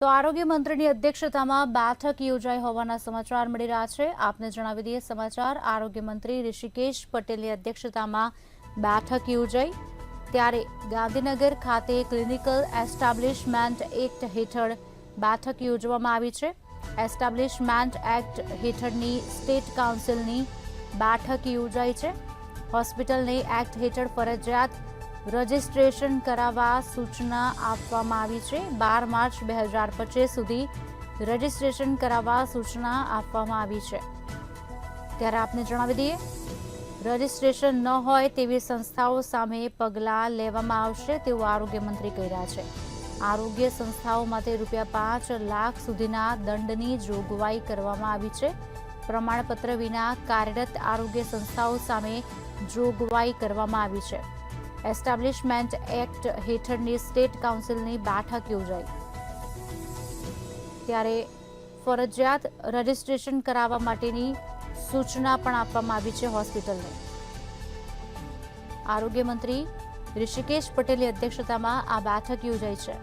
તો આરોગ્ય મંત્રીની અધ્યક્ષતામાં બેઠક યોજાઈ હોવાના સમાચાર મળી રહ્યા છે। આપને જણાવી દઈએ સમાચાર। આરોગ્ય મંત્રી ઋષિકેશ પટેલની અધ્યક્ષતામાં બેઠક યોજાઈ, ત્યારે ગાંધીનગર ખાતે ક્લિનિકલ એસ્ટાબ્લિશમેન્ટ એક્ટ હેઠળ બેઠક યોજવામાં આવી છે। એસ્ટાબ્લિશમેન્ટ એક્ટ હેઠળની સ્ટેટ કાઉન્સિલની બેઠક યોજાઈ છે। હોસ્પિટલને એક્ટ હેઠળ ફરજિયાત રજીસ્ટ્રેશન કરાવવા સૂચના આપવામાં આવી છે। 12 માર્ચ 2025 સુધી રજીસ્ટ્રેશન કરાવવા સૂચના આપવામાં આવી છે। ત્યારે આપને જણાવી દઈએ, રજીસ્ટ્રેશન ન હોય તેવી સંસ્થાઓ સામે પગલાં લેવામાં આવશે તેવું આરોગ્ય મંત્રી કહી રહ્યા છે। આરોગ્ય સંસ્થાઓ માટે ₹5 લાખ સુધીના દંડની જોગવાઈ કરવામાં આવી છે। પ્રમાણપત્ર વિના કાર્યરત આરોગ્ય સંસ્થાઓ સામે જોગવાઈ કરવામાં આવી છે। એસ્ટાબ્લિશમેન્ટ એક્ટ હેઠળની સ્ટેટ કાઉન્સિલની બેઠક યોજાઈ, ત્યારે ફરજિયાત રજીસ્ટ્રેશન કરાવવા માટેની સૂચના પણ આપવામાં આવી છે હોસ્પિટલને। આરોગ્ય મંત્રી ઋષિકેશ પટેલની અધ્યક્ષતામાં આ બેઠક યોજાઈ છે।